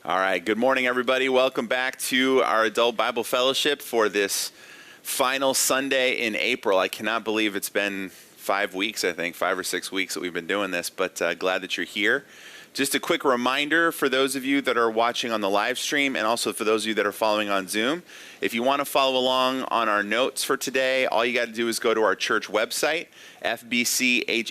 All right, good morning, everybody. Welcome back to our Adult Bible Fellowship for this final Sunday in April. I cannot believe it's been 5 weeks, I think, 5 or 6 weeks that we've been doing this, but glad that you're here. Just a quick reminder for those of you that are watching on the live stream and also for those of you that are following on Zoom, if you want to follow along on our notes for today, all you got to do is go to our church website, fbchh.org.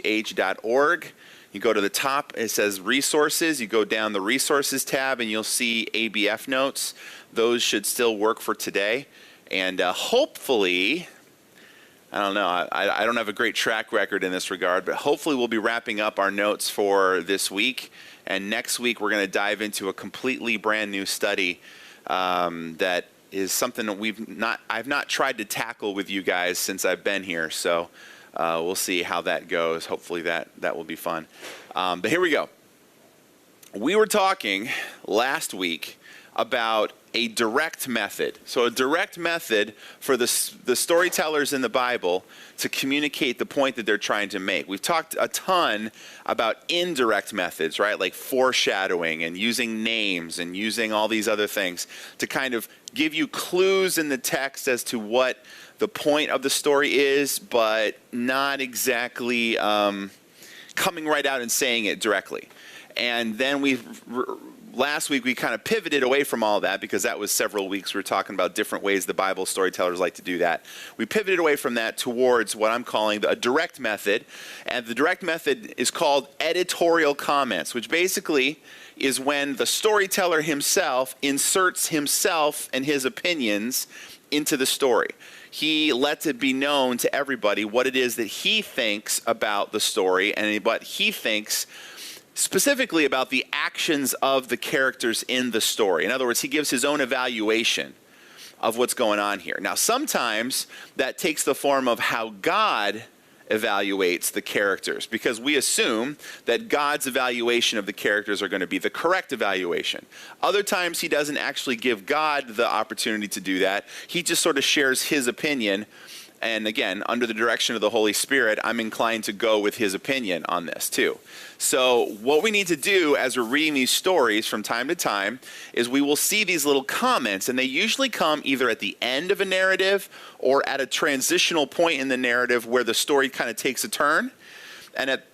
You go to the top, it says resources. You go down the resources tab and you'll see ABF notes. Those should still work for today. And hopefully, I don't know, I don't have a great track record in this regard, but hopefully we'll be wrapping up our notes for this week. And next week we're going to dive into a completely brand new study that is something that I've not tried to tackle with you guys since I've been here. So we'll see how that goes. Hopefully that will be fun. But here we go. We were talking last week about a direct method. So a direct method for the storytellers in the Bible to communicate the point that they're trying to make. We've talked a ton about indirect methods, right? Like foreshadowing and using names and using all these other things to kind of give you clues in the text as to what the point of the story is, but not exactly coming right out and saying it directly. And then last week we kind of pivoted away from all that because that was several weeks we were talking about different ways the Bible storytellers like to do that. We pivoted away from that towards what I'm calling a direct method. And the direct method is called editorial comments, which basically is when the storyteller himself inserts himself and his opinions into the story. He lets it be known to everybody what it is that he thinks about the story and what he thinks specifically about the actions of the characters in the story. In other words, he gives his own evaluation of what's going on here. Now, sometimes that takes the form of how God evaluates the characters, because we assume that God's evaluation of the characters are going to be the correct evaluation. Other times he doesn't actually give God the opportunity to do that. He just sort of shares his opinion. And again, under the direction of the Holy Spirit, I'm inclined to go with his opinion on this too. So what we need to do as we're reading these stories from time to time is we will see these little comments, and they usually come either at the end of a narrative or at a transitional point in the narrative where the story kind of takes a turn. And at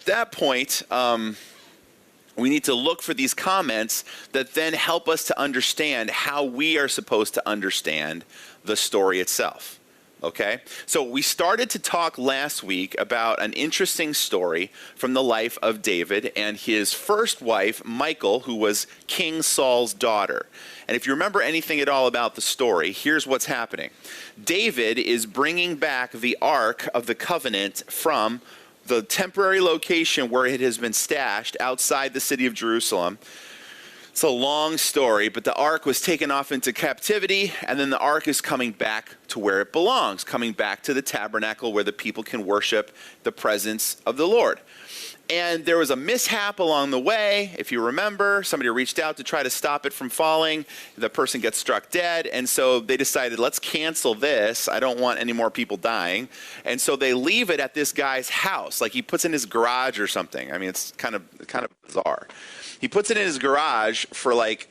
that point, we need to look for these comments that then help us to understand how we are supposed to understand the story itself. Okay, so we started to talk last week about an interesting story from the life of David and his first wife, Michal, who was King Saul's daughter. And if you remember anything at all about the story, here's what's happening. David is bringing back the Ark of the Covenant from the temporary location where it has been stashed outside the city of Jerusalem. It's a long story, but the ark was taken off into captivity, and then the ark is coming back to where it belongs, coming back to the tabernacle where the people can worship the presence of the Lord. And there was a mishap along the way. If you remember, somebody reached out to try to stop it from falling. The person gets struck dead, and so they decided, let's cancel this. I don't want any more people dying. And so they leave it at this guy's house, like he puts it in his garage or something. I mean, it's kind of bizarre. He puts it in his garage for like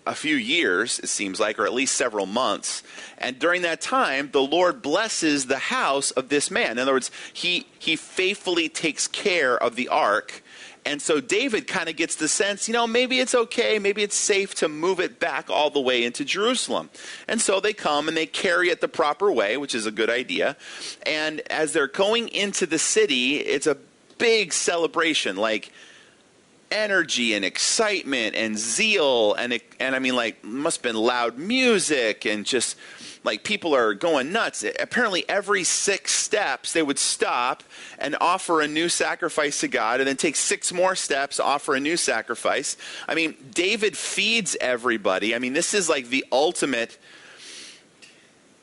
a few years, it seems like, or at least several months. And during that time, the Lord blesses the house of this man. In other words, he faithfully takes care of the ark. And so David kind of gets the sense, maybe it's okay, maybe it's safe to move it back all the way into Jerusalem. And so they come and they carry it the proper way, which is a good idea. And as they're going into the city, it's a big celebration, like energy and excitement and zeal, and I mean, like, must have been loud music and just like people are going nuts. Apparently every 6 steps they would stop and offer a new sacrifice to God, and then take 6 more steps, offer a new sacrifice. I mean, David feeds everybody. I mean, this is like the ultimate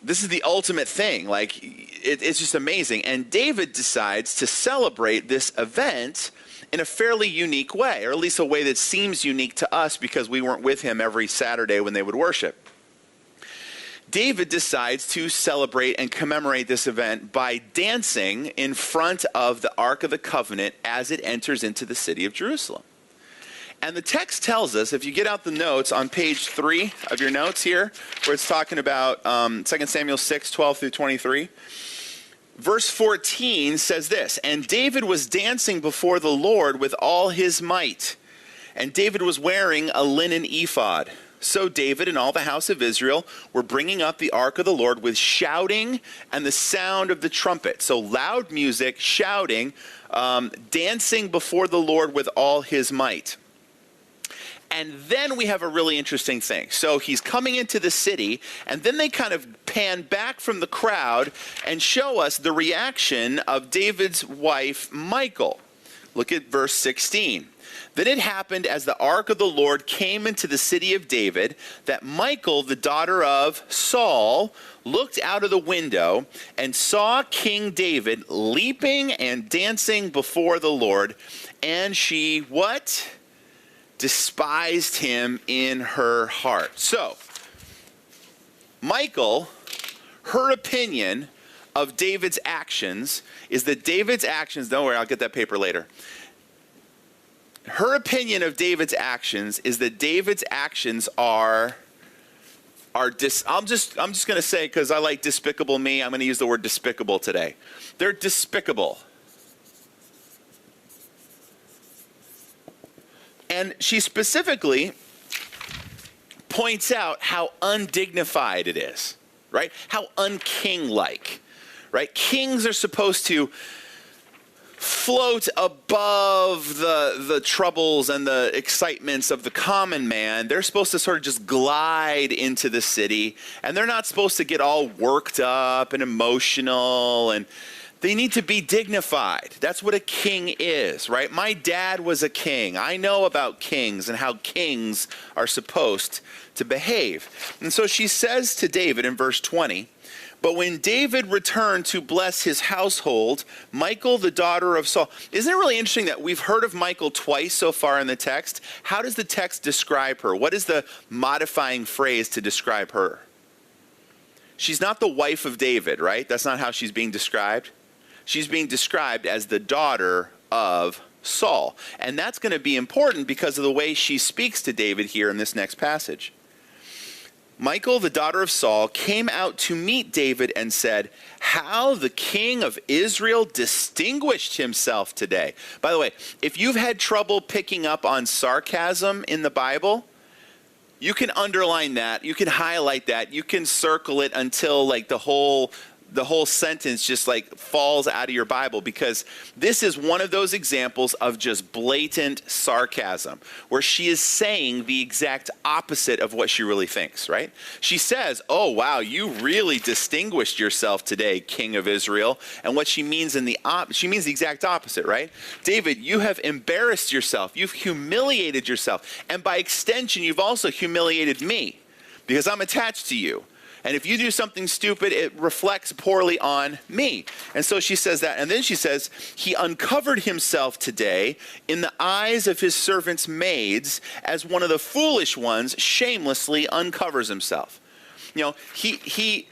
thing. Like, it's just amazing. And David decides to celebrate this event in a fairly unique way, or at least a way that seems unique to us because we weren't with him every Saturday when they would worship. David decides to celebrate and commemorate this event by dancing in front of the Ark of the Covenant as it enters into the city of Jerusalem. And the text tells us, if you get out the notes on page 3 of your notes here, where it's talking about 2 Samuel 6, 12 through 23, verse 14 says this, "And David was dancing before the Lord with all his might, and David was wearing a linen ephod. So David and all the house of Israel were bringing up the ark of the Lord with shouting and the sound of the trumpet." So loud music, shouting, dancing before the Lord with all his might. And then we have a really interesting thing. So he's coming into the city, and then they kind of pan back from the crowd and show us the reaction of David's wife, Michal. Look at verse 16. "Then it happened as the ark of the Lord came into the city of David, that Michal, the daughter of Saul, looked out of the window and saw King David leaping and dancing before the Lord. And she," what? "Despised him in her heart." So, Michal, her opinion of David's actions is that David's actions, don't worry, I'll get that paper later. Her opinion of David's actions is that David's actions are I'm just going to say, because I like Despicable Me, I'm going to use the word despicable today. They're despicable. And she specifically points out how undignified it is, right? How unking-like, right? Kings are supposed to float above the troubles and the excitements of the common man. They're supposed to sort of just glide into the city, and they're not supposed to get all worked up and emotional, and they need to be dignified. That's what a king is, right? My dad was a king. I know about kings and how kings are supposed to behave. And so she says to David in verse 20, "But when David returned to bless his household, Michal, the daughter of Saul." Isn't it really interesting that we've heard of Michal twice so far in the text? How does the text describe her? What is the modifying phrase to describe her? She's not the wife of David, right? That's not how she's being described. She's being described as the daughter of Saul. And that's going to be important because of the way she speaks to David here in this next passage. "Michal, the daughter of Saul, came out to meet David and said, 'How the king of Israel distinguished himself today.'" By the way, if you've had trouble picking up on sarcasm in the Bible, you can underline that, you can highlight that, you can circle it until like the whole sentence just like falls out of your Bible, because this is one of those examples of just blatant sarcasm where she is saying the exact opposite of what she really thinks, right? She says, "Oh, wow, you really distinguished yourself today, King of Israel." And what she means she means the exact opposite, right? "David, you have embarrassed yourself. You've humiliated yourself. And by extension, you've also humiliated me because I'm attached to you. And if you do something stupid, it reflects poorly on me." And so she says that. And then she says, "He uncovered himself today in the eyes of his servants' maids as one of the foolish ones shamelessly uncovers himself." You know, he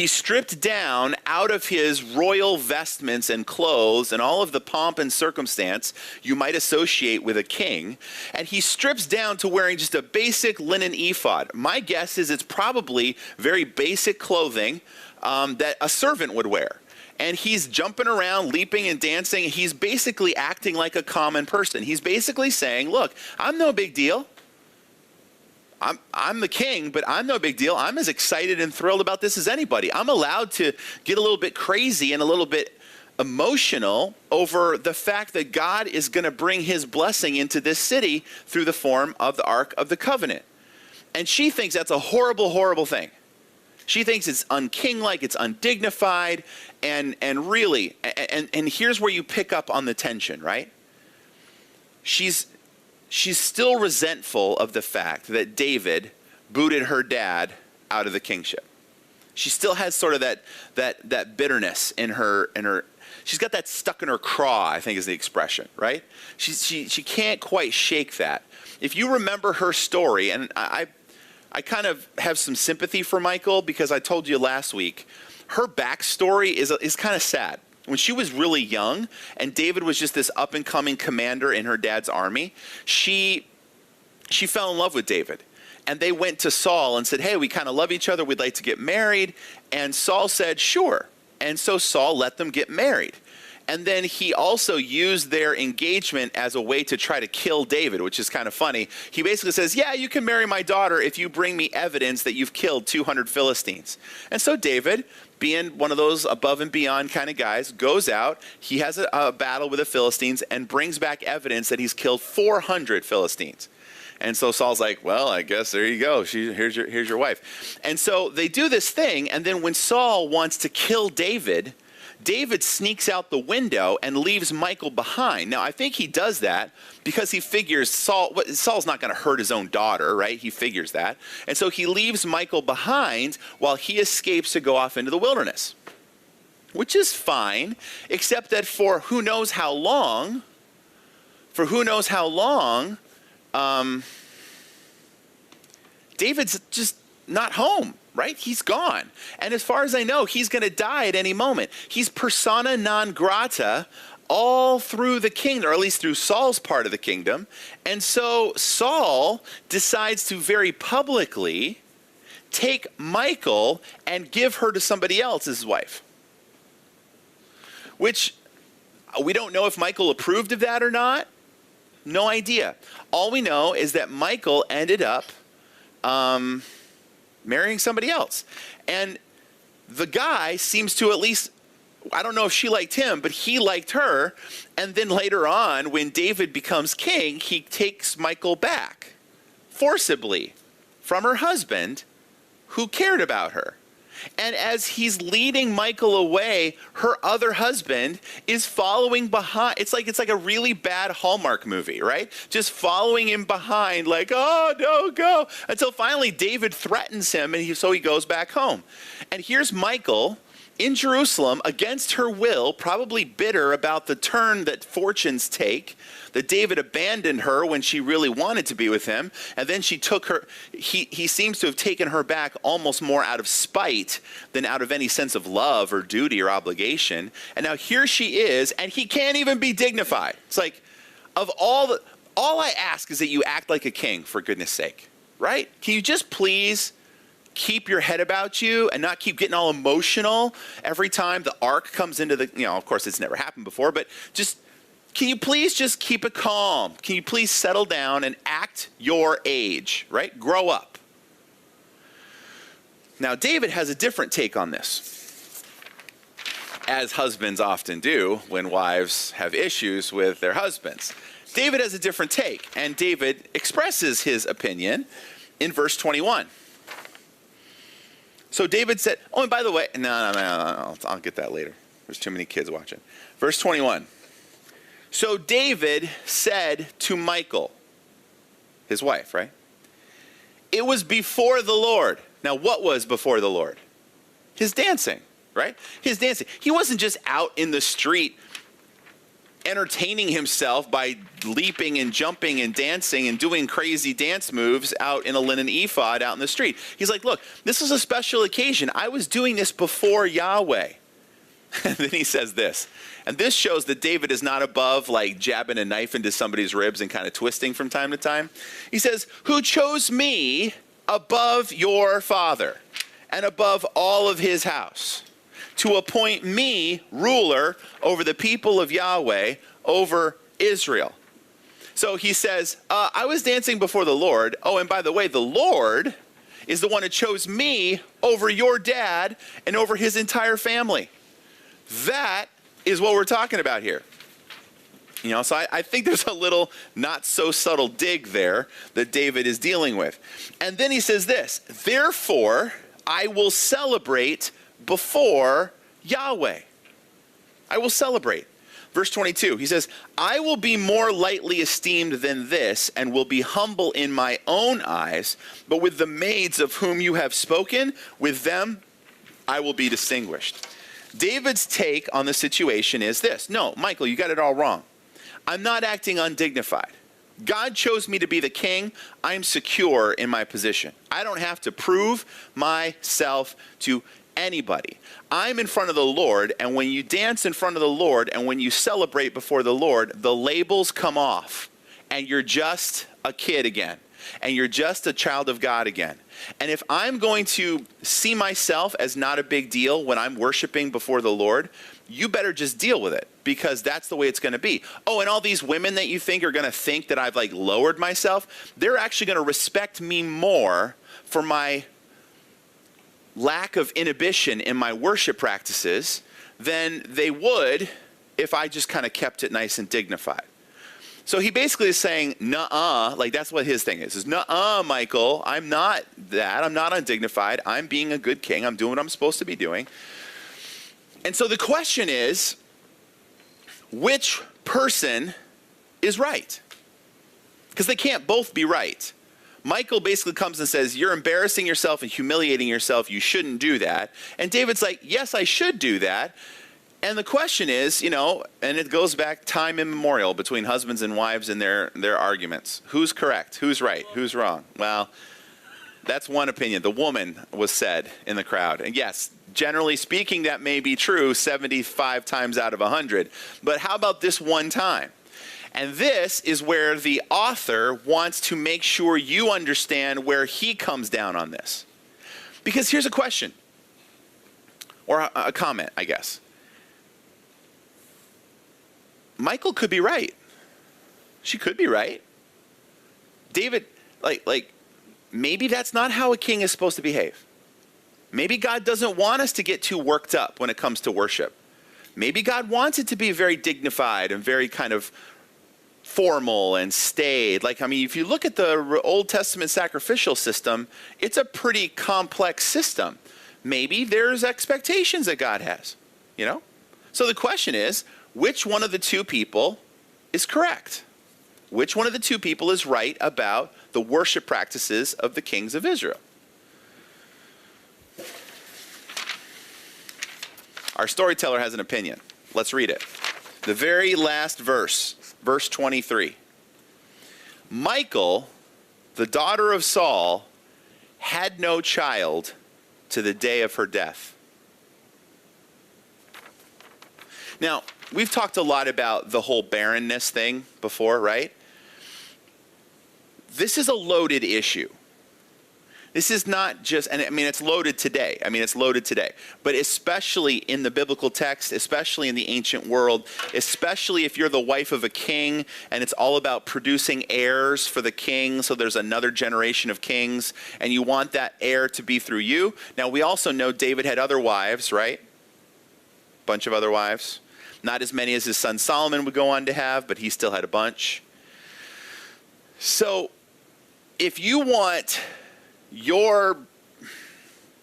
stripped down out of his royal vestments and clothes and all of the pomp and circumstance you might associate with a king, and he strips down to wearing just a basic linen ephod. My guess is it's probably very basic clothing that a servant would wear. And he's jumping around, leaping and dancing. He's basically acting like a common person. He's basically saying, "Look, I'm no big deal. I'm the king, but I'm no big deal. I'm as excited and thrilled about this as anybody. I'm allowed to get a little bit crazy and a little bit emotional over the fact that God is going to bring his blessing into this city through the form of the Ark of the Covenant." And she thinks that's a horrible, horrible thing. She thinks it's unkinglike, it's undignified, and really, and here's where you pick up on the tension, right? She's still resentful of the fact that David booted her dad out of the kingship. She still has sort of that bitterness in her. She's got that stuck in her craw, I think is the expression, right? She can't quite shake that. If you remember her story, and I kind of have some sympathy for Michal because I told you last week, her backstory is kind of sad. when she was really young and David was just this up-and-coming commander in her dad's army, she fell in love with David. And they went to Saul and said, hey, we kind of love each other. We'd like to get married. And Saul said, sure. And so Saul let them get married. And then he also used their engagement as a way to try to kill David, which is kind of funny. He basically says, yeah, you can marry my daughter if you bring me evidence that you've killed 200 Philistines. And so David, being one of those above and beyond kind of guys, goes out. He has a battle with the Philistines and brings back evidence that he's killed 400 Philistines. And so Saul's like, well, I guess there you go. Here's your wife. And so they do this thing. And then when Saul wants to kill David, David sneaks out the window and leaves Michal behind. Now, I think he does that because he figures Saul's not going to hurt his own daughter, right? He figures that. And so he leaves Michal behind while he escapes to go off into the wilderness, which is fine, except that for who knows how long, David's just not home, right? He's gone. And as far as I know, he's going to die at any moment. He's persona non grata all through the kingdom, or at least through Saul's part of the kingdom. And so Saul decides to very publicly take Michal and give her to somebody else as his wife, which we don't know if Michal approved of that or not. No idea. All we know is that Michal ended up marrying somebody else. And the guy seems to at least, I don't know if she liked him, but he liked her. And then later on, when David becomes king, he takes Michal back forcibly from her husband who cared about her. And as he's leading Michal away, her other husband is following behind. It's like a really bad Hallmark movie, right? Just following him behind like, oh, no, go. Until finally David threatens him, and so he goes back home. And here's Michal in Jerusalem against her will, probably bitter about the turn that fortunes take, that David abandoned her when she really wanted to be with him. And then she took her, he seems to have taken her back almost more out of spite than out of any sense of love or duty or obligation. And now here she is, and he can't even be dignified. It's like, all I ask is that you act like a king, for goodness sake, right? Can you just please keep your head about you and not keep getting all emotional every time the ark comes into the, of course it's never happened before, but can you please just keep it calm? Can you please settle down and act your age, right? Grow up. Now, David has a different take on this, as husbands often do when wives have issues with their husbands. David has a different take, and David expresses his opinion in verse 21. So David said, oh, and by the way, no, I'll get that later. There's too many kids watching. Verse 21. So David said to Michal, his wife, right? It was before the Lord. Now, what was before the Lord? His dancing, right? His dancing. He wasn't just out in the street entertaining himself by leaping and jumping and dancing and doing crazy dance moves out in a linen ephod out in the street. He's like, look, this is a special occasion. I was doing this before Yahweh. And then he says this, and this shows that David is not above like jabbing a knife into somebody's ribs and kind of twisting from time to time. He says, who chose me above your father and above all of his house, to appoint me ruler over the people of Yahweh, over Israel. So he says, I was dancing before the Lord. Oh, and by the way, the Lord is the one who chose me over your dad and over his entire family. That is what we're talking about here. So I think there's a little not so subtle dig there that David is dealing with. And then he says this, therefore I will celebrate before Yahweh. I will celebrate. Verse 22, he says, I will be more lightly esteemed than this and will be humble in my own eyes, but with the maids of whom you have spoken, with them I will be distinguished. David's take on the situation is this. No, Michal, you got it all wrong. I'm not acting undignified. God chose me to be the king. I'm secure in my position. I don't have to prove myself to anybody. I'm in front of the Lord, and when you dance in front of the Lord and when you celebrate before the Lord, the labels come off, and you're just a kid again, and you're just a child of God again. And if I'm going to see myself as not a big deal when I'm worshiping before the Lord, you better just deal with it, because that's the way it's going to be. Oh, and all these women that you think are going to think that I've like lowered myself, they're actually going to respect me more for my lack of inhibition in my worship practices than they would if I just kind of kept it nice and dignified. So he basically is saying, nuh-uh, like that's what his thing is nuh-uh, Michael, I'm not that. I'm not undignified. I'm being a good king. I'm doing what I'm supposed to be doing. And so the question is, which person is right? Because they can't both be right. Michael basically comes and says, you're embarrassing yourself and humiliating yourself. You shouldn't do that. And David's like, yes, I should do that. And the question is, you know, and it goes back time immemorial between husbands and wives in their arguments. Who's correct? Who's right? Who's wrong? Well, that's one opinion. The woman was said in the crowd. And yes, generally speaking, that may be true 75 times out of 100. But how about this one time? And this is where the author wants to make sure you understand where he comes down on this. Because here's a question, or a comment, I guess. Michael could be right. She could be right. David, like maybe that's not how a king is supposed to behave. Maybe God doesn't want us to get too worked up when it comes to worship. Maybe God wants it to be very dignified and very kind of formal and staid. Like, I mean, if you look at the Old Testament sacrificial system, it's a pretty complex system. Maybe there's expectations that God has, you know? So the question is, which one of the two people is correct? Which one of the two people is right about the worship practices of the kings of Israel? Our storyteller has an opinion. Let's read it. The very last verse, verse 23. Michal, the daughter of Saul, had no child to the day of her death. Now, we've talked a lot about the whole barrenness thing before, right? This is a loaded issue. This is not just, and I mean, it's loaded today. But especially in the biblical text, especially in the ancient world, especially if you're the wife of a king and it's all about producing heirs for the king, so there's another generation of kings, and you want that heir to be through you. Now, we also know David had other wives, right? Bunch of other wives. Not as many as his son Solomon would go on to have, but he still had a bunch. So, if you want your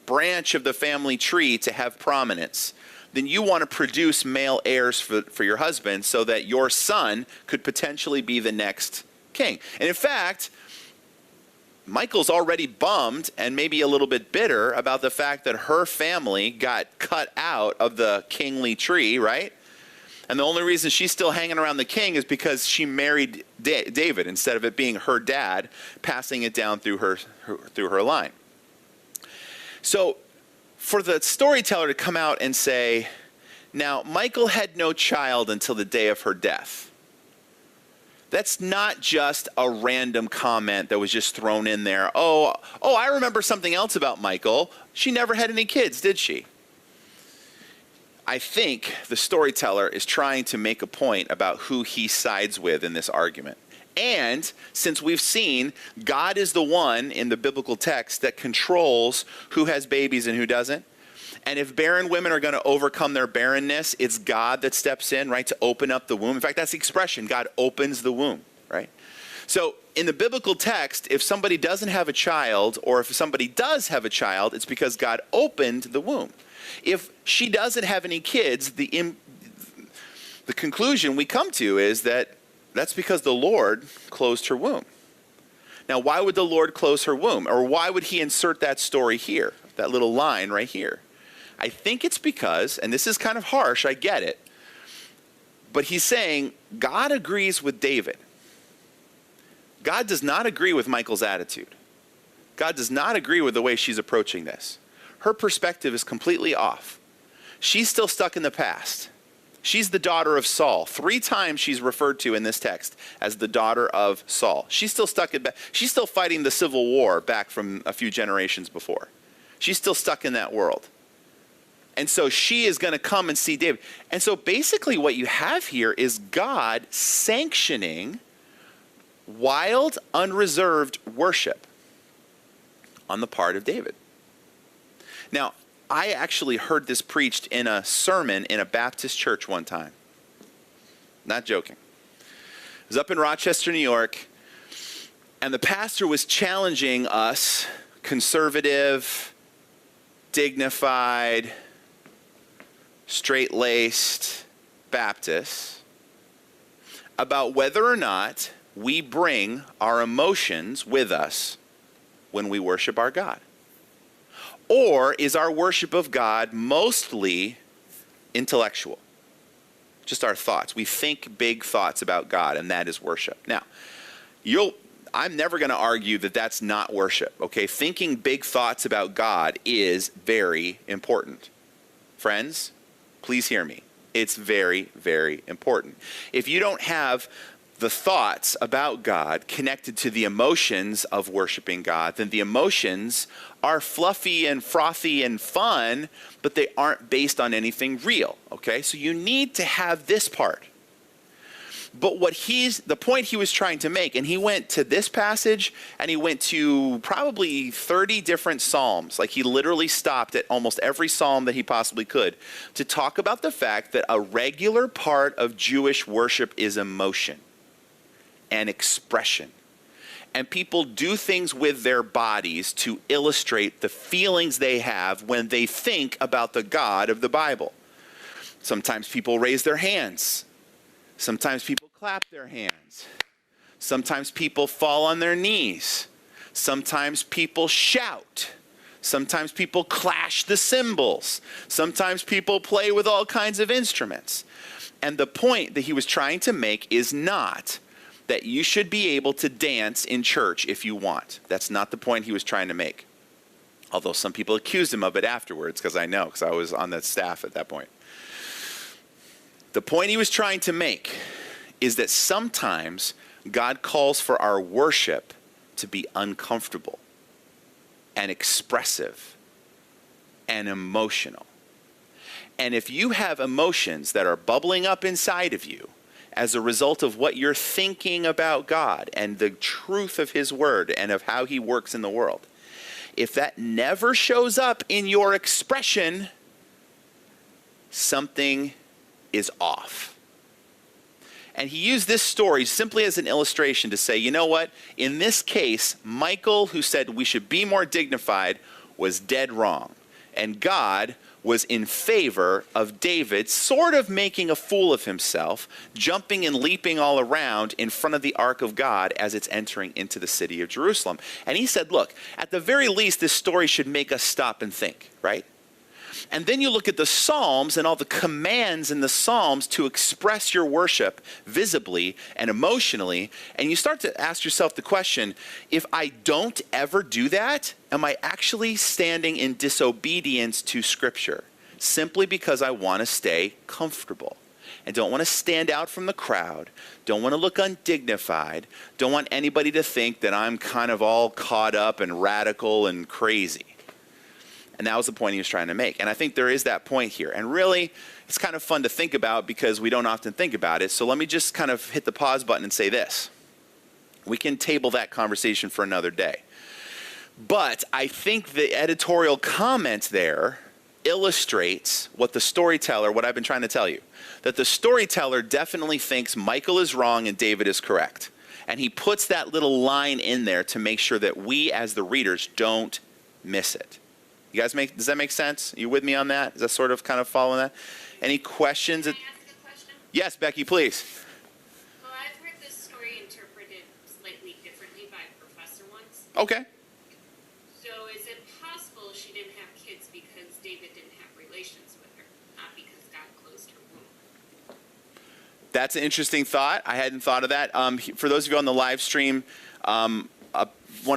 branch of the family tree to have prominence, then you want to produce male heirs for your husband so that your son could potentially be the next king. And in fact, Michal's already bummed and maybe a little bit bitter about the fact that her family got cut out of the kingly tree, right? And the only reason she's still hanging around the king is because she married David instead of it being her dad passing it down through her line. So for the storyteller to come out and say, now Michal had no child until the day of her death. That's not just a random comment that was just thrown in there. Oh, I remember something else about Michal. She never had any kids, did she? I think the storyteller is trying to make a point about who he sides with in this argument. And since we've seen God is the one in the biblical text that controls who has babies and who doesn't, and if barren women are going to overcome their barrenness, it's God that steps in, right, to open up the womb. In fact, that's the expression, God opens the womb, right? So in the biblical text, if somebody doesn't have a child, or if somebody does have a child, it's because God opened the womb. If she doesn't have any kids, the conclusion we come to is that that's because the Lord closed her womb. Now, why would the Lord close her womb? Or why would he insert that story here, that little line right here? I think it's because, and this is kind of harsh, I get it, but he's saying God agrees with David. God does not agree with Michal's attitude. God does not agree with the way she's approaching this. her perspective is completely off. She's still stuck in the past. She's the daughter of Saul. 3 times she's referred to in this text as the daughter of Saul. She's still she's still fighting the civil war back from a few generations before. She's still stuck in that world. And so she is going to come and see David. And so basically what you have here is God sanctioning wild, unreserved worship on the part of David. Now, I actually heard this preached in a sermon in a Baptist church one time. Not joking. It was up in Rochester, New York, and the pastor was challenging us, conservative, dignified, straight-laced Baptists, about whether or not we bring our emotions with us when we worship our God. Or is our worship of God mostly intellectual? Just our thoughts. We think big thoughts about God, and that is worship. Now, I'm never going to argue that that's not worship, okay? Thinking big thoughts about God is very important. Friends, please hear me. It's very, very important. If you don't have the thoughts about God connected to the emotions of worshiping God, then the emotions are fluffy and frothy and fun, but they aren't based on anything real, okay? So you need to have this part. But the point he was trying to make, and he went to this passage, and he went to probably 30 different Psalms. Like, he literally stopped at almost every Psalm that he possibly could to talk about the fact that a regular part of Jewish worship is emotion and expression. And people do things with their bodies to illustrate the feelings they have when they think about the God of the Bible. Sometimes people raise their hands. Sometimes people clap their hands. Sometimes people fall on their knees. Sometimes people shout. Sometimes people clash the cymbals. Sometimes people play with all kinds of instruments. And the point that he was trying to make is not that you should be able to dance in church if you want. That's not the point he was trying to make. Although some people accused him of it afterwards, because I was on the staff at that point. The point he was trying to make is that sometimes God calls for our worship to be uncomfortable and expressive and emotional. And if you have emotions that are bubbling up inside of you as a result of what you're thinking about God and the truth of his word and of how he works in the world, if that never shows up in your expression, something is off. And he used this story simply as an illustration to say, you know what? In this case, Michal, who said we should be more dignified, was dead wrong. And God was in favor of David sort of making a fool of himself, jumping and leaping all around in front of the ark of God as it's entering into the city of Jerusalem. And he said, look, at the very least, this story should make us stop and think, right? And then you look at the Psalms and all the commands in the Psalms to express your worship visibly and emotionally, and you start to ask yourself the question, if I don't ever do that, am I actually standing in disobedience to Scripture simply because I want to stay comfortable and don't want to stand out from the crowd, don't want to look undignified, don't want anybody to think that I'm kind of all caught up and radical and crazy? And that was the point he was trying to make. And I think there is that point here. And really, it's kind of fun to think about because we don't often think about it. So let me just kind of hit the pause button and say this. We can table that conversation for another day. But I think the editorial comment there illustrates what I've been trying to tell you. That the storyteller definitely thinks Michal is wrong and David is correct. And he puts that little line in there to make sure that we as the readers don't miss it. You guys does that make sense? Are you with me on that? Is that sort of kind of following that? Any questions? Can I ask a question? Yes, Becky, please. Well, I've heard this story interpreted slightly differently by a professor once. Okay. So is it possible she didn't have kids because David didn't have relations with her, not because God closed her womb? That's an interesting thought. I hadn't thought of that. For those of you on the live stream,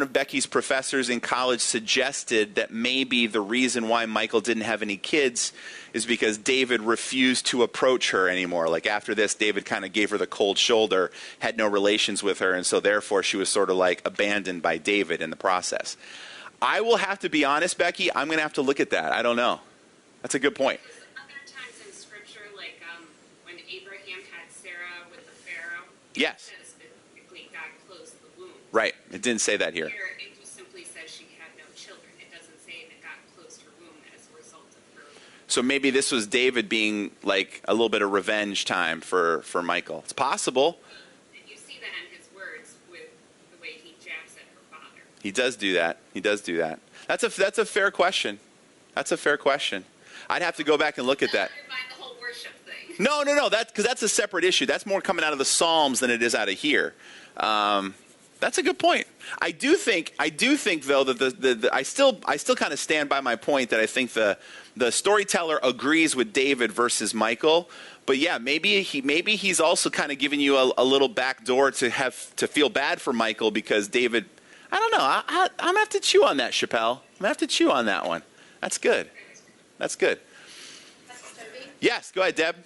of Becky's professors in college suggested that maybe the reason why Michal didn't have any kids is because David refused to approach her anymore. Like after this, David kind of gave her the cold shoulder, had no relations with her, and so therefore she was sort of like abandoned by David in the process. I will have to be honest, Becky, I'm going to have to look at that. I don't know. That's a good point. There's other times in Scripture, like when Abraham had Sarah with the Pharaoh. Yes. It says specifically God closed the womb. Right. It didn't say that here. Here, it just simply says she had no children. It doesn't say that God closed her womb as a result of her. So maybe this was David being like a little bit of revenge time for Michal. It's possible. And you see that in his words with the way he jabs at her father. He does do that. He does do that. That's a fair question. That's a fair question. I'd have to go back and look at that. Never mind the whole worship thing. No. Because that's a separate issue. That's more coming out of the Psalms than it is out of here. That's a good point. I do think though that I still kind of stand by my point that I think the storyteller agrees with David versus Michal. But yeah, maybe he's also kind of giving you a little back door to feel bad for Michal because David. I don't know. I'm gonna have to chew on that, Chappelle. I'm gonna have to chew on that one. That's good. That's good. Toby? Yes, go ahead, Deb.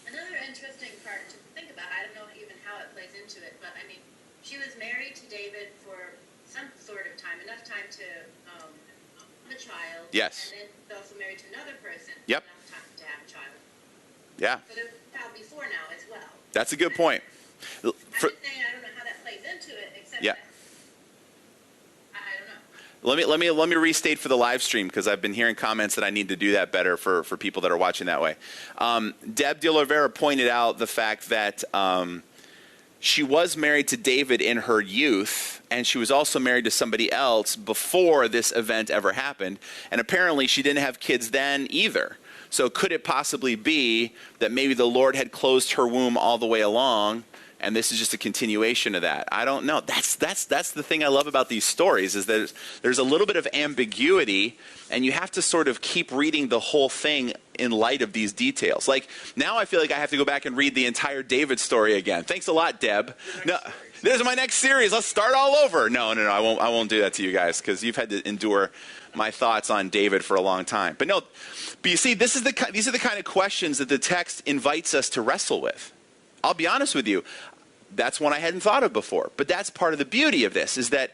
Another interesting part to think about, I don't know even how it plays into it, but I mean, she was married to David for some sort of time, enough time to have a child. Yes. And then also married to another person. Yep. Enough time to have a child. Yeah, So there's a child before now as well. that's a good point. I'm just saying, I don't know how that plays into it, except Yeah. that I don't know. Let me restate for the live stream because I've been hearing comments that I need to do that better for people that are watching that way. Deb De Oliveira pointed out the fact that she was married to David in her youth, and she was also married to somebody else before this event ever happened. And apparently she didn't have kids then either. So could it possibly be that maybe the Lord had closed her womb all the way along, and this is just a continuation of that? I don't know. That's the thing I love about these stories is that there's a little bit of ambiguity, and you have to sort of keep reading the whole thing in light of these details. Like now I feel like I have to go back and read the entire David story again. Thanks a lot, Deb. No, this is my next series. Let's start all over. No, I won't do that to you guys because you've had to endure my thoughts on David for a long time. But you see, these are the kind of questions that the text invites us to wrestle with. I'll be honest with you, that's one I hadn't thought of before. But that's part of the beauty of this, is that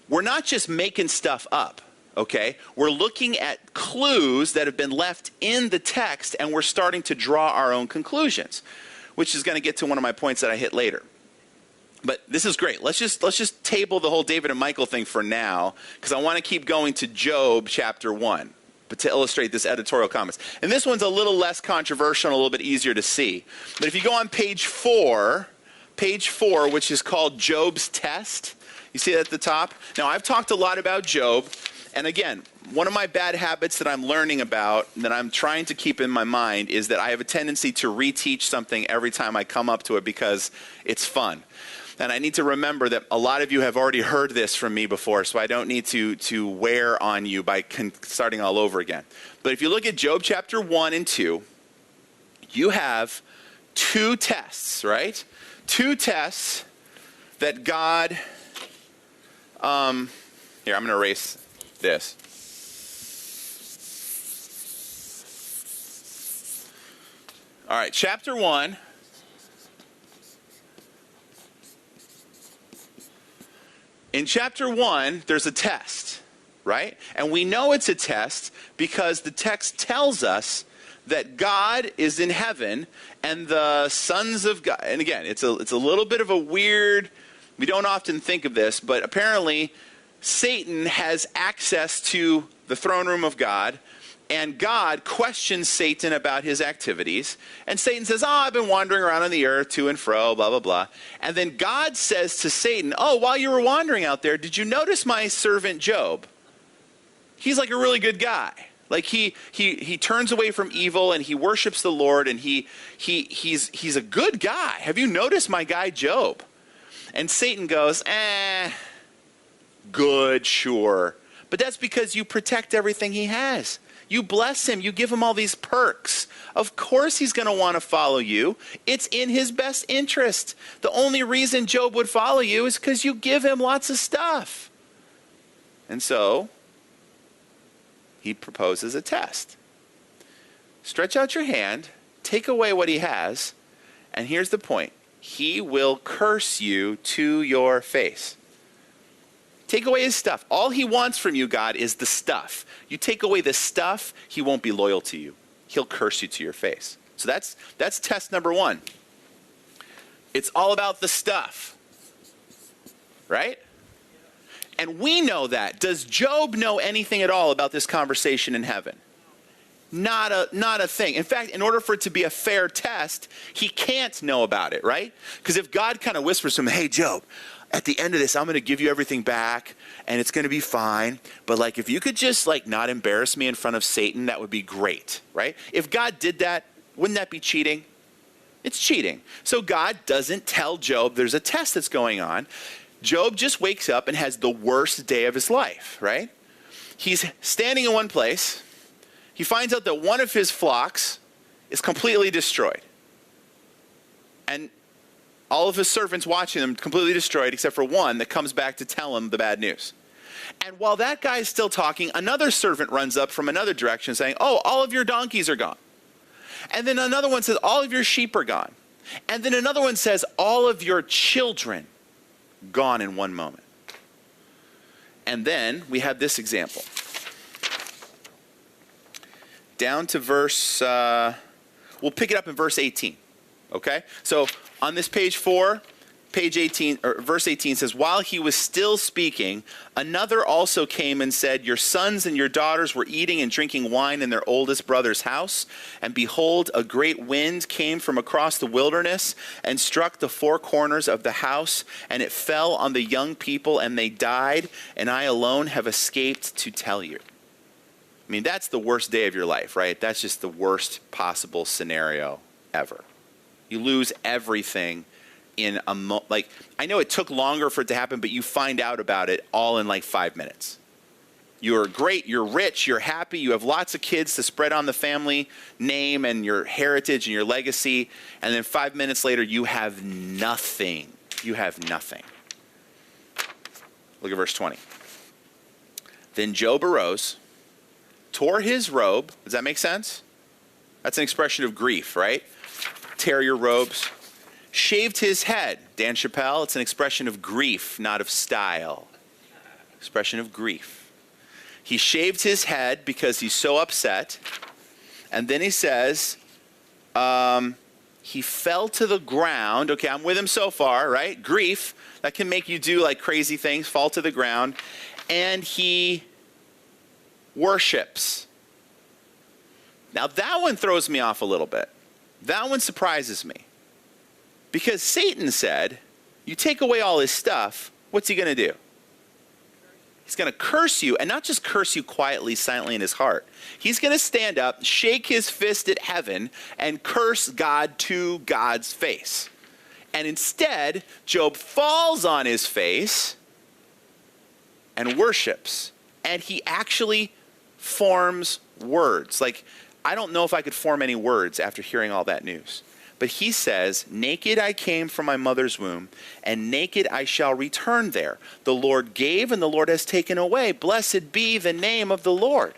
we're not just making stuff up, okay? We're looking at clues that have been left in the text, and we're starting to draw our own conclusions, which is going to get to one of my points that I hit later. But this is great. Let's just table the whole David and Michal thing for now, because I want to keep going to Job chapter 1. But to illustrate this editorial comments. And this one's a little less controversial and a little bit easier to see. But if you go on page 4, which is called Job's Test, you see that at the top? Now, I've talked a lot about Job. And again, one of my bad habits that I'm learning about, that I'm trying to keep in my mind, is that I have a tendency to reteach something every time I come up to it because it's fun. And I need to remember that a lot of you have already heard this from me before, so I don't need to wear on you by starting all over again. But if you look at Job chapter 1 and 2, you have two tests, right? Two tests that God... here, I'm going to erase this. All right, chapter 1... In chapter 1, there's a test, right? And we know it's a test because the text tells us that God is in heaven and the sons of God, and again, it's a little bit of a weird, we don't often think of this, but apparently Satan has access to the throne room of God, and God questions Satan about his activities. And Satan says, I've been wandering around on the earth to and fro, blah, blah, blah. And then God says to Satan, while you were wandering out there, did you notice my servant Job? He's like a really good guy. Like he turns away from evil and he worships the Lord and he's a good guy. Have you noticed my guy Job? And Satan goes, good, sure. But that's because you protect everything he has. You bless him. You give him all these perks. Of course he's going to want to follow you. It's in his best interest. The only reason Job would follow you is because you give him lots of stuff. And so he proposes a test. Stretch out your hand, take away what he has, and here's the point. He will curse you to your face. Take away his stuff. All he wants from you, God, is the stuff. You take away the stuff, he won't be loyal to you. He'll curse you to your face. So that's test number one. It's all about the stuff. Right? And we know that. Does Job know anything at all about this conversation in heaven? Not a thing. In fact, in order for it to be a fair test, he can't know about it, right? Because if God kind of whispers to him, hey, Job, at the end of this, I'm going to give you everything back, and it's going to be fine. But like, if you could just like not embarrass me in front of Satan, that would be great, right? If God did that, wouldn't that be cheating? It's cheating. So God doesn't tell Job there's a test that's going on. Job just wakes up and has the worst day of his life, right? He's standing in one place. He finds out that one of his flocks is completely destroyed. And all of his servants watching him completely destroyed, except for one that comes back to tell him the bad news. And while that guy is still talking, another servant runs up from another direction saying, oh, all of your donkeys are gone. And then another one says, all of your sheep are gone. And then another one says, all of your children gone in one moment. And then we have this example. Down to verse, we'll pick it up in verse 18. Okay? So on this page 4, page 18, or verse 18 says, while he was still speaking, another also came and said, your sons and your daughters were eating and drinking wine in their oldest brother's house. And behold, a great wind came from across the wilderness and struck the four corners of the house, and it fell on the young people, and they died, and I alone have escaped to tell you. I mean, that's the worst day of your life, right? That's just the worst possible scenario ever. You lose everything in I know it took longer for it to happen, but you find out about it all in like 5 minutes. You're great, you're rich, you're happy, you have lots of kids to spread on the family name and your heritage and your legacy, and then 5 minutes later you have nothing. You have nothing. Look at verse 20. Then Job arose, tore his robe. Does that make sense? That's an expression of grief, right? Tear your robes. Shaved his head. Dan Chappelle, it's an expression of grief, not of style. Expression of grief. He shaved his head because he's so upset. And then he says, he fell to the ground. Okay, I'm with him so far, right? Grief, that can make you do like crazy things, fall to the ground. And he worships. Now that one throws me off a little bit. That one surprises me. Because Satan said, you take away all his stuff, what's he going to do? He's going to curse you, and not just curse you quietly, silently in his heart. He's going to stand up, shake his fist at heaven, and curse God to God's face. And instead, Job falls on his face and worships. And he actually forms words. Like, I don't know if I could form any words after hearing all that news. But he says, naked I came from my mother's womb, and naked I shall return there. The Lord gave, and the Lord has taken away. Blessed be the name of the Lord.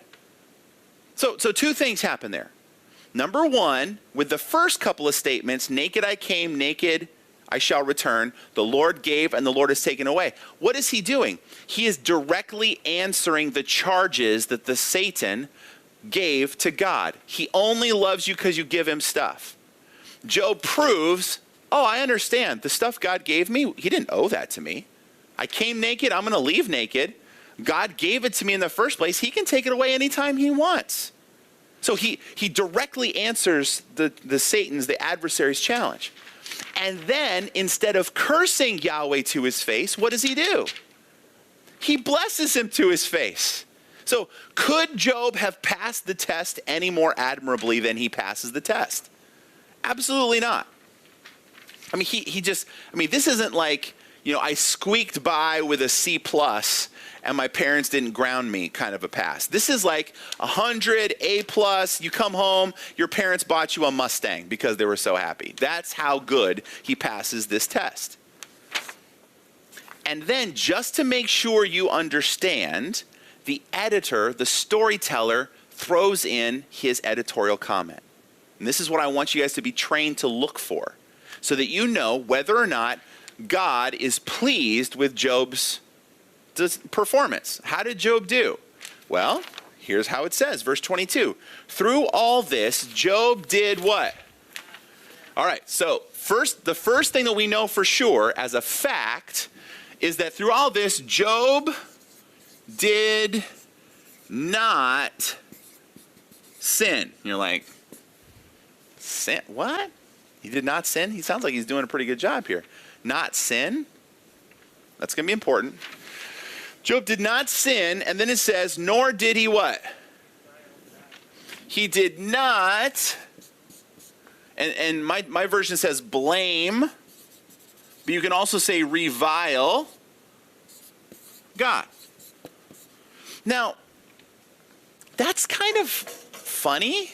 So two things happen there. Number one, with the first couple of statements, naked I came, naked I shall return. The Lord gave, and the Lord has taken away. What is he doing? He is directly answering the charges that the Satan gave to God. He only loves you because you give him stuff. Job proves, oh, I understand. The stuff God gave me, he didn't owe that to me. I came naked, I'm going to leave naked. God gave it to me in the first place. He can take it away anytime he wants. So he directly answers the adversary's challenge. And then, instead of cursing Yahweh to his face, what does he do? He blesses him to his face. So could Job have passed the test any more admirably than he passes the test? Absolutely not. I mean, this isn't like, I squeaked by with a C+ and my parents didn't ground me kind of a pass. This is like 100, A+, you come home, your parents bought you a Mustang because they were so happy. That's how good he passes this test. And then, just to make sure you understand, the editor, the storyteller, throws in his editorial comment. And this is what I want you guys to be trained to look for, so that you know whether or not God is pleased with Job's performance. How did Job do? Well, here's how it says, verse 22. Through all this, Job did what? All right, so the first thing that we know for sure as a fact is that through all this, Job did not sin. You're like, sin? What? He did not sin? He sounds like he's doing a pretty good job here. Not sin? That's going to be important. Job did not sin, and then it says, nor did he what? He did not, and my version says blame, but you can also say revile God. Now, that's kind of funny,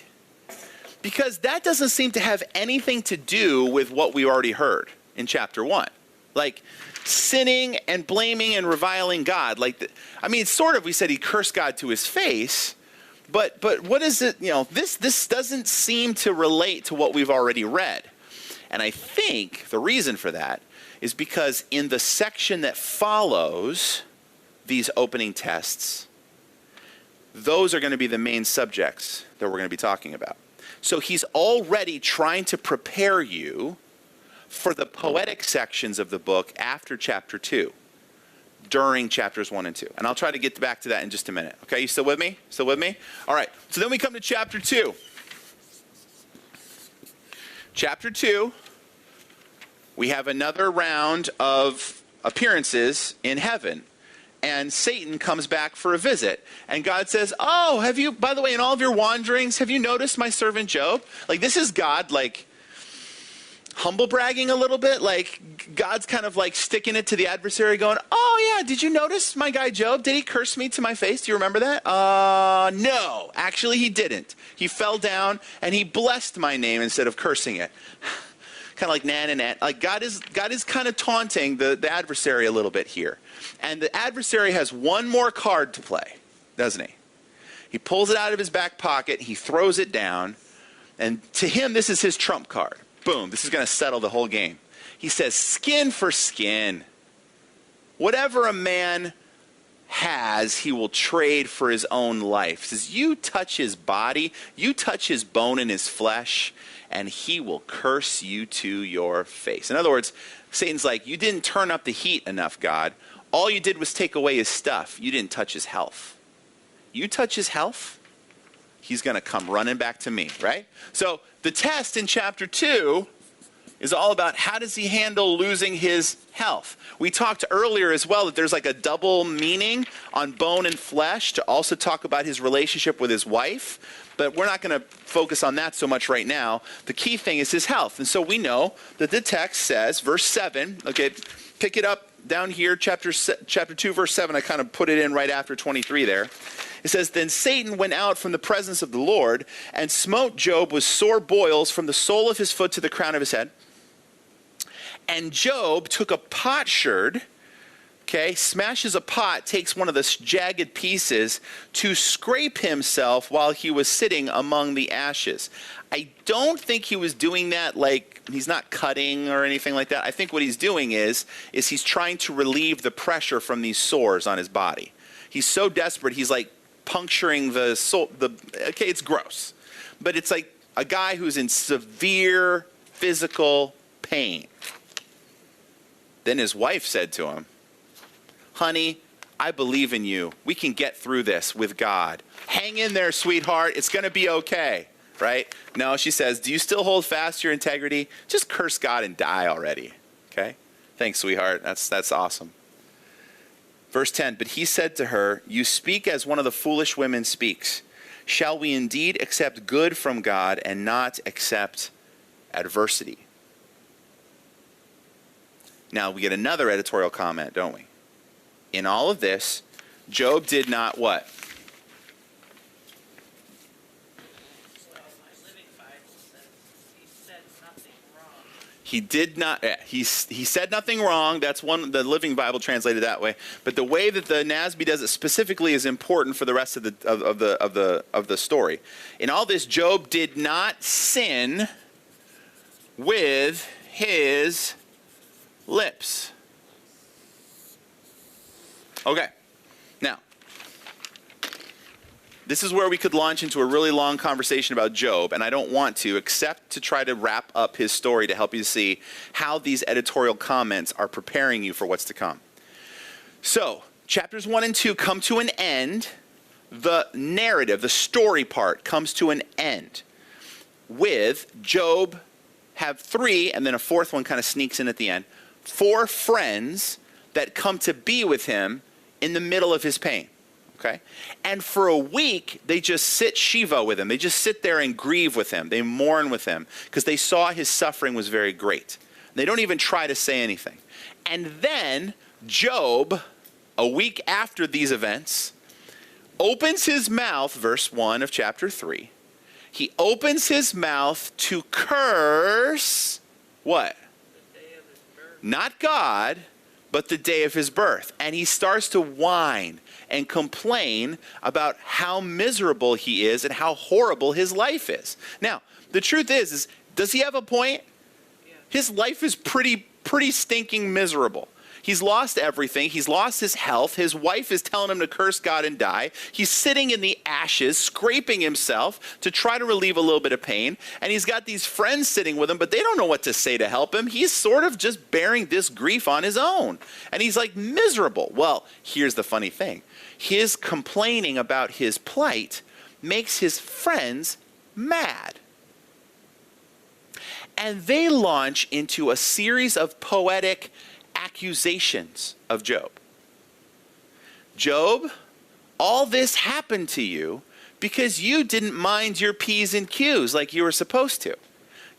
because that doesn't seem to have anything to do with what we already heard in chapter 1. Like, sinning and blaming and reviling God. It's sort of, we said he cursed God to his face, but what is it, this doesn't seem to relate to what we've already read. And I think the reason for that is because in the section that follows these opening tests, those are going to be the main subjects that we're going to be talking about. So he's already trying to prepare you for the poetic sections of the book after chapter 2, during chapters 1 and 2. And I'll try to get back to that in just a minute. Okay, you still with me? Still with me? All right, so then we come to chapter 2. Chapter 2, we have another round of appearances in heaven. And Satan comes back for a visit. And God says, oh, have you, by the way, in all of your wanderings, have you noticed my servant Job? Like, this is God, humble bragging a little bit. Like, God's kind of sticking it to the adversary, going, oh yeah, did you notice my guy Job? Did he curse me to my face? Do you remember that? No, actually he didn't. He fell down and he blessed my name instead of cursing it. Kind of like nan and nan. Like, God is kind of taunting the adversary a little bit here. And the adversary has one more card to play, doesn't he? He pulls it out of his back pocket, he throws it down, and to him this is his trump card. Boom, this is going to settle the whole game. He says, skin for skin. Whatever a man has, he will trade for his own life. He says, you touch his body, you touch his bone and his flesh, and he will curse you to your face. In other words, Satan's like, you didn't turn up the heat enough, God. All you did was take away his stuff. You didn't touch his health. You touch his health, he's going to come running back to me, right? So the test in chapter 2 is all about how does he handle losing his health. We talked earlier as well that there's a double meaning on bone and flesh to also talk about his relationship with his wife. But we're not going to focus on that so much right now. The key thing is his health. And so we know that the text says, verse 7, okay, pick it up down here, chapter 2, verse 7. I kind of put it in right after 23 there. It says, then Satan went out from the presence of the Lord and smote Job with sore boils from the sole of his foot to the crown of his head. And Job took a potsherd, smashes a pot, takes one of the jagged pieces to scrape himself while he was sitting among the ashes. I don't think he was doing that he's not cutting or anything like that. I think what he's doing is he's trying to relieve the pressure from these sores on his body. He's so desperate, he's puncturing the soul. It's gross. But it's like a guy who's in severe physical pain. Then his wife said to him, honey, I believe in you. We can get through this with God. Hang in there, sweetheart. It's going to be okay, right? No, she says, do you still hold fast to your integrity? Just curse God and die already, okay? Thanks, sweetheart. That's awesome. Verse 10, but he said to her, you speak as one of the foolish women speaks. Shall we indeed accept good from God and not accept adversity? Now, we get another editorial comment, don't we? In all of this, Job did not what? Well, my Living Bible says he said nothing wrong. He did not. He said nothing wrong. That's one. The Living Bible translated that way. But the way that the NASB does it specifically is important for the rest of the story. In all this, Job did not sin with his lips. Okay. Now, this is where we could launch into a really long conversation about Job, and I don't want to, except to try to wrap up his story to help you see how these editorial comments are preparing you for what's to come. So, chapters 1 and 2 come to an end. The narrative, the story part, comes to an end with Job have 3, and then a 4th one kind of sneaks in at the end, 4 friends that come to be with him in the middle of his pain. Okay? And for a week, they just sit Shiva with him. They just sit there and grieve with him. They mourn with him because they saw his suffering was very great. They don't even try to say anything. And then Job, a week after these events, opens his mouth, verse 1 of chapter 3. He opens his mouth to curse what? The day of his birth. Not God, but the day of his birth. And he starts to whine and complain about how miserable he is and how horrible his life is. Now, the truth is does he have a point? Yeah. His life is pretty stinking miserable. He's lost everything. He's lost his health. His wife is telling him to curse God and die. He's sitting in the ashes, scraping himself to try to relieve a little bit of pain. And he's got these friends sitting with him, but they don't know what to say to help him. He's sort of just bearing this grief on his own. And he's like miserable. Well, here's the funny thing. His complaining about his plight makes his friends mad. And they launch into a series of poetic accusations of Job. Job, all this happened to you because you didn't mind your P's and Q's like you were supposed to.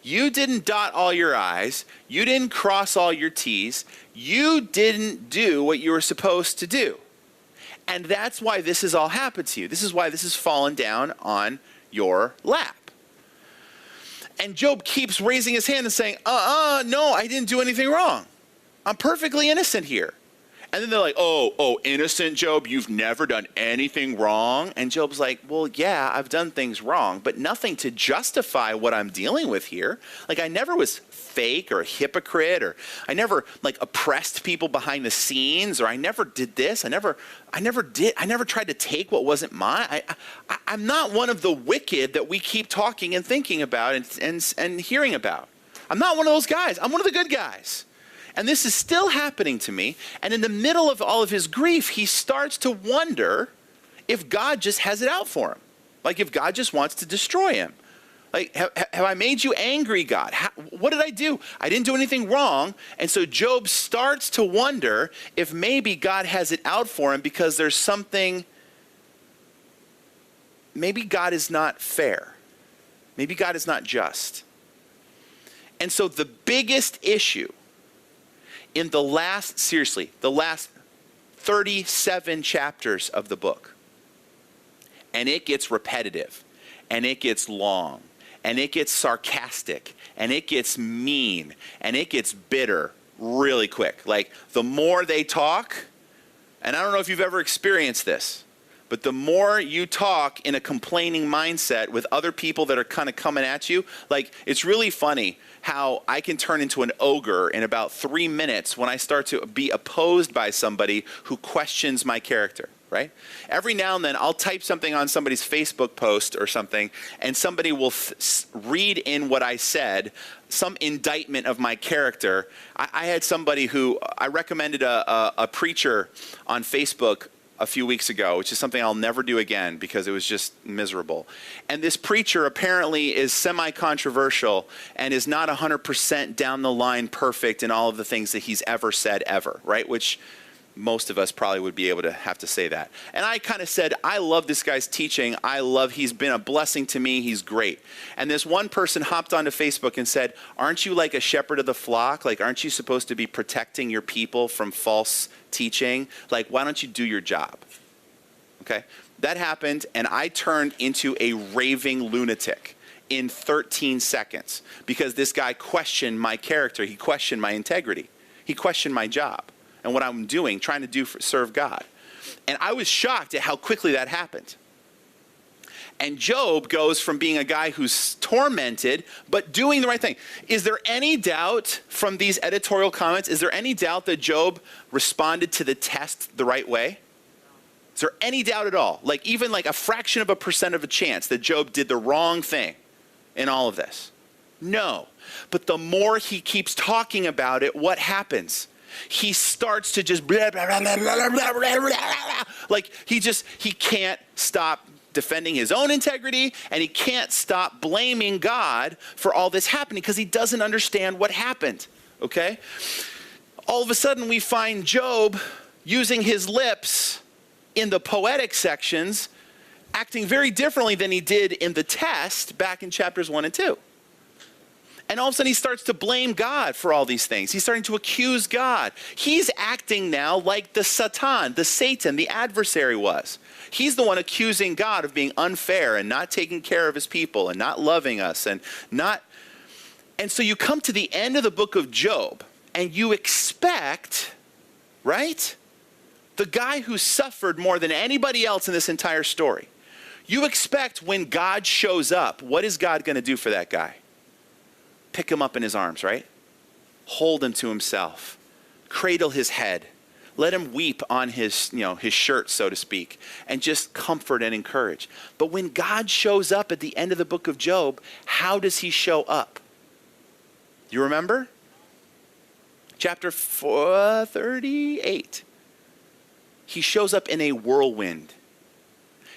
You didn't dot all your I's. You didn't cross all your T's. You didn't do what you were supposed to do. And that's why this has all happened to you. This is why this has fallen down on your lap. And Job keeps raising his hand and saying, no, I didn't do anything wrong. I'm perfectly innocent here. And then they're like, oh, innocent Job, you've never done anything wrong? And Job's like, well, yeah, I've done things wrong, but nothing to justify what I'm dealing with here. Like, I never was fake or a hypocrite, or I never oppressed people behind the scenes, or I never did this. I never tried to take what wasn't mine. I'm not one of the wicked that we keep talking and thinking about and hearing about. I'm not one of those guys. I'm one of the good guys. And this is still happening to me. And in the middle of all of his grief, he starts to wonder if God just has it out for him. Like if God just wants to destroy him. Like, have I made you angry, God? What did I do? I didn't do anything wrong. And so Job starts to wonder if maybe God has it out for him because there's something, maybe God is not fair. Maybe God is not just. And so the biggest issue in the last 37 chapters of the book, and it gets repetitive, and it gets long, and it gets sarcastic, and it gets mean, and it gets bitter really quick. Like, the more they talk, and I don't know if you've ever experienced this, but the more you talk in a complaining mindset with other people that are kind of coming at you, like, it's really funny how I can turn into an ogre in about 3 minutes when I start to be opposed by somebody who questions my character, right? Every now and then I'll type something on somebody's Facebook post or something, and somebody will read in what I said, some indictment of my character. I had somebody who, I recommended a preacher on Facebook a few weeks ago, which is something I'll never do again because it was just miserable. And this preacher apparently is semi-controversial and is not 100% down the line perfect in all of the things that he's ever said ever, right? Which most of us probably would be able to have to say that. And I kind of said, I love this guy's teaching. He's been a blessing to me. He's great. And this one person hopped onto Facebook and said, aren't you like a shepherd of the flock? Like, aren't you supposed to be protecting your people from false teaching? Like, why don't you do your job? Okay? That happened, and I turned into a raving lunatic in 13 seconds because this guy questioned my character. He questioned my integrity. He questioned my job and what I'm doing, trying to serve God. And I was shocked at how quickly that happened. And Job goes from being a guy who's tormented, but doing the right thing. Is there any doubt from these editorial comments, is there any doubt that Job responded to the test the right way? Is there any doubt at all? Like even like a fraction of a percent of a chance that Job did the wrong thing in all of this? No. But the more he keeps talking about it, what happens? He starts to just blah, blah, blah, blah, blah, blah, blah, blah. Like he can't stop defending his own integrity, and he can't stop blaming God for all this happening because he doesn't understand what happened, okay? All of a sudden we find Job using his lips in the poetic sections, acting very differently than he did in the test back in chapters 1 and 2. And all of a sudden he starts to blame God for all these things. He's starting to accuse God. He's acting now like the Satan, the adversary was. He's the one accusing God of being unfair and not taking care of his people and not loving us and so you come to the end of the book of Job and you expect, right? The guy who suffered more than anybody else in this entire story. You expect when God shows up, what is God going to do for that guy? Pick him up in his arms, right? Hold him to himself. Cradle his head. Let him weep on his shirt, so to speak, and just comfort and encourage. But when God shows up at the end of the book of Job, how does he show up? You remember? Chapter 38. He shows up in a whirlwind.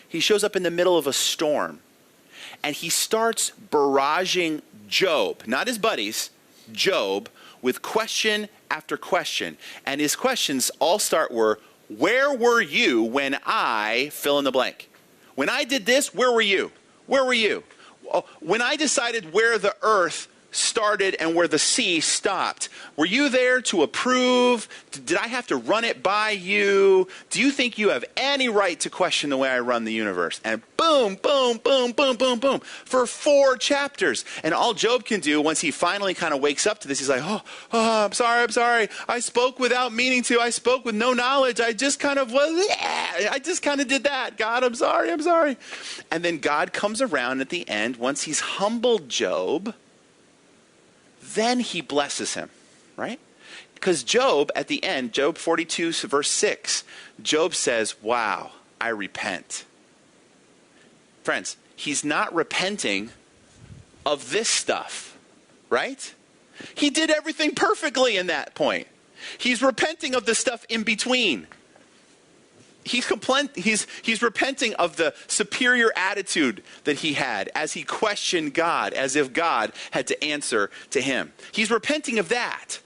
He shows up in the middle of a storm. And he starts barraging Job, not his buddies, Job, with question after question. And his questions all start were, where were you when I fill in the blank? When I did this, where were you? Where were you? When I decided where the earth started and where the sea stopped, were you there to approve? Did I have to run it by you? Do you think you have any right to question the way I run the universe? And boom, boom, boom, boom, boom, boom, for 4 chapters. And all Job can do once he finally kind of wakes up to this, he's like, oh, I'm sorry. I spoke without meaning to. I spoke with no knowledge. I just kind of did that. God, I'm sorry. And then God comes around at the end, once he's humbled Job, then he blesses him, right? Because Job, at the end, Job 42, verse 6, Job says, wow, I repent. Friends, he's not repenting of this stuff, right? He did everything perfectly in that point. He's repenting of the stuff in between. He's repenting of the superior attitude that he had as he questioned God, as if God had to answer to him. He's repenting of that.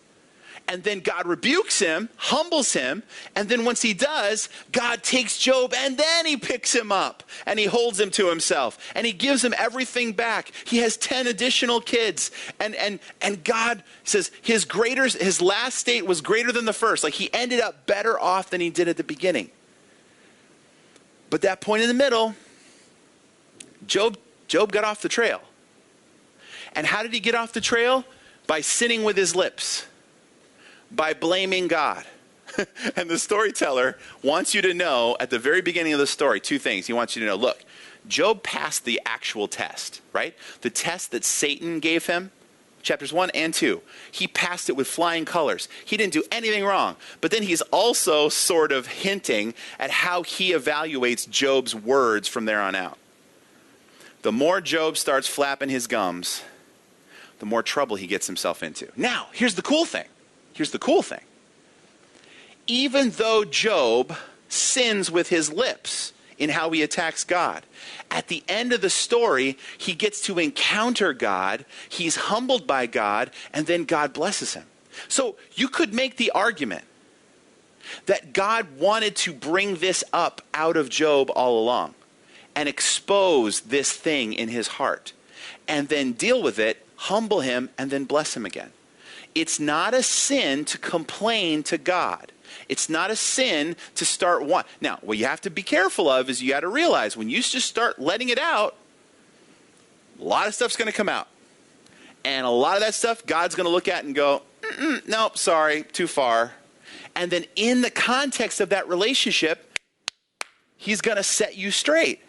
And then God rebukes him, humbles him, and then once he does, God takes Job and then he picks him up and he holds him to himself and he gives him everything back. He has 10 additional kids and God says his last state was greater than the first. Like he ended up better off than he did at the beginning. But that point in the middle, Job got off the trail. And how did he get off the trail? By sinning with his lips. By blaming God. And the storyteller wants you to know at the very beginning of the story 2 things. He wants you to know, look, Job passed the actual test, right? The test that Satan gave him, chapters 1 and 2. He passed it with flying colors. He didn't do anything wrong. But then he's also sort of hinting at how he evaluates Job's words from there on out. The more Job starts flapping his gums, the more trouble he gets himself into. Now, here's the cool thing. Even though Job sins with his lips in how he attacks God, at the end of the story, he gets to encounter God, he's humbled by God, and then God blesses him. So you could make the argument that God wanted to bring this up out of Job all along and expose this thing in his heart and then deal with it, humble him, and then bless him again. It's not a sin to complain to God. It's not a sin to start one. Now, what you have to be careful of is you got to realize when you just start letting it out, A lot of stuff's going to come out. And a lot of that stuff, God's going to look at and go, nope, sorry, too far. And then in the context of that relationship, he's going to set you straight.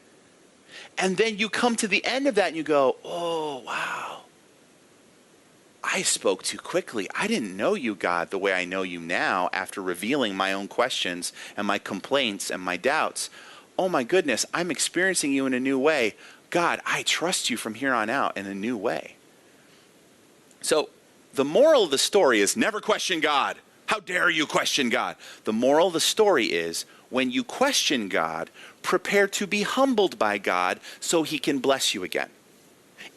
And then you come to the end of that and you go, oh, wow. I spoke too quickly. I didn't know you, God, the way I know you now after revealing my own questions and my complaints and my doubts. Oh my goodness, I'm experiencing you in a new way. God, I trust you from here on out in a new way. So the moral of the story is never question God. How dare you question God? The moral of the story is when you question God, prepare to be humbled by God so he can bless you again.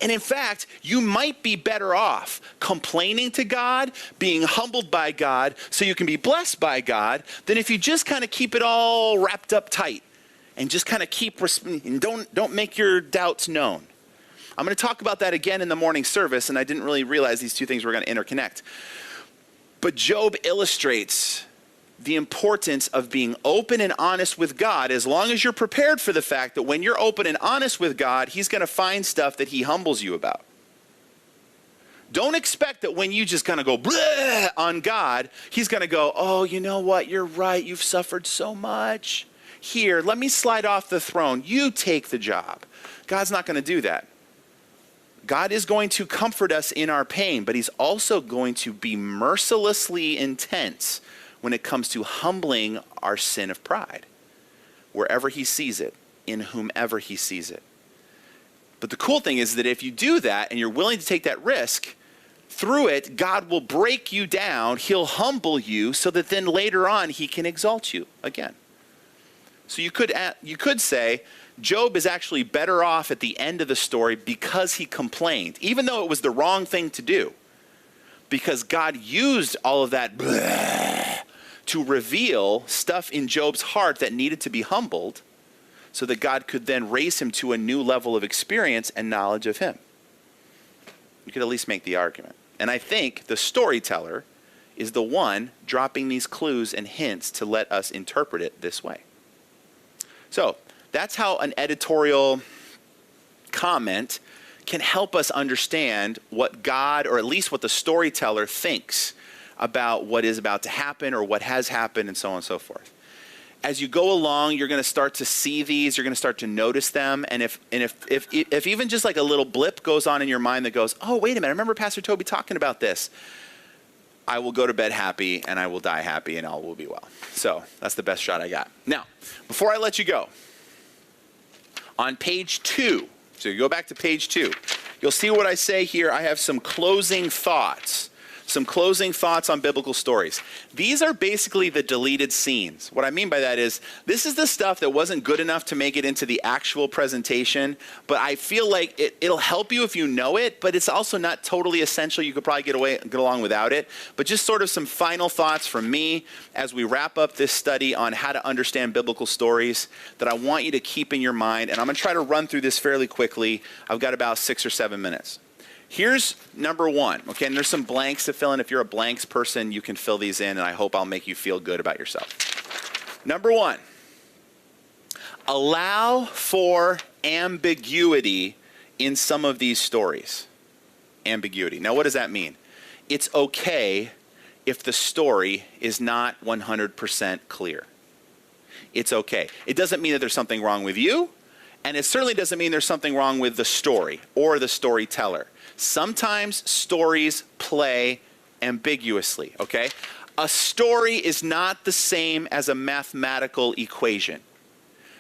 And in fact, you might be better off complaining to God, being humbled by God, so you can be blessed by God, than if you just kind of keep it all wrapped up tight and just kind of and don't make your doubts known. I'm going to talk about that again in the morning service, and I didn't really realize these two things were going to interconnect. But Job illustrates the importance of being open and honest with God, as long as you're prepared for the fact that when you're open and honest with God, he's going to find stuff that he humbles you about. Don't expect that when you just kind of go bleh on God, he's going to go, oh, you know what? You're right. You've suffered so much. Here, let me slide off the throne. You take the job. God's not going to do that. God is going to comfort us in our pain, but he's also going to be mercilessly intense when it comes to humbling our sin of pride, wherever he sees it, in whomever he sees it. But the cool thing is that if you do that and you're willing to take that risk, through it, God will break you down, he'll humble you, so that then later on he can exalt you again. So you could say, Job is actually better off at the end of the story because he complained, even though it was the wrong thing to do, because God used all of that to reveal stuff in Job's heart that needed to be humbled so that God could then raise him to a new level of experience and knowledge of him. You could at least make the argument. And I think the storyteller is the one dropping these clues and hints to let us interpret it this way. So that's how an editorial comment can help us understand what God, or at least what the storyteller, thinks about what is about to happen or what has happened, and so on and so forth. As you go along, you're going to start to see these, you're going to start to notice them, and if even just like a little blip goes on in your mind that goes, oh, wait a minute, I remember Pastor Toby talking about this, I will go to bed happy and I will die happy and all will be well. So that's the best shot I got. Now, before I let you go, on page 2, so you go back to page 2, you'll see what I say here. I have some closing thoughts on biblical stories. These are basically the deleted scenes. What I mean by that is, this is the stuff that wasn't good enough to make it into the actual presentation, but I feel like it'll help you if you know it, but it's also not totally essential. You could probably get along without it. But just sort of some final thoughts from me as we wrap up this study on how to understand biblical stories that I want you to keep in your mind. And I'm going to try to run through this fairly quickly. I've got about 6 or 7 minutes. Here's number 1, okay, and there's some blanks to fill in. If you're a blanks person, you can fill these in, and I hope I'll make you feel good about yourself. Number 1, allow for ambiguity in some of these stories. Ambiguity. Now, what does that mean? It's okay if the story is not 100% clear. It's okay. It doesn't mean that there's something wrong with you, and it certainly doesn't mean there's something wrong with the story or the storyteller. Sometimes stories play ambiguously, okay? A story is not the same as a mathematical equation.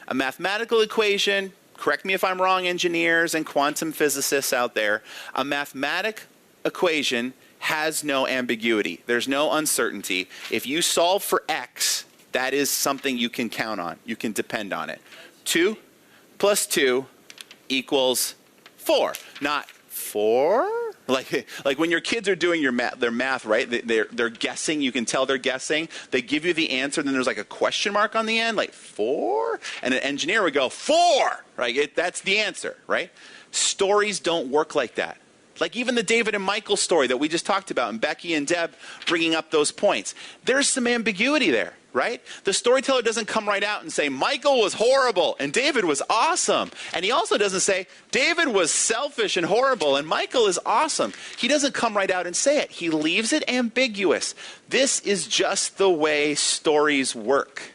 A mathematical equation, correct me if I'm wrong, engineers and quantum physicists out there, a mathematic equation has no ambiguity. There's no uncertainty. If you solve for X, that is something you can count on. You can depend on it. 2 plus 2 equals 4, not 4? Like when your kids are doing their math, right? They're guessing. You can tell they're guessing. They give you the answer, then there's like a question mark on the end, like 4? And an engineer would go, 4! Right? That's the answer, right? Stories don't work like that. Like even the David and Michael story that we just talked about, and Becky and Deb bringing up those points. There's some ambiguity there. right? The storyteller doesn't come right out and say, Michal was horrible and David was awesome. And he also doesn't say, David was selfish and horrible and Michal is awesome. He doesn't come right out and say it. He leaves it ambiguous. This is just the way stories work.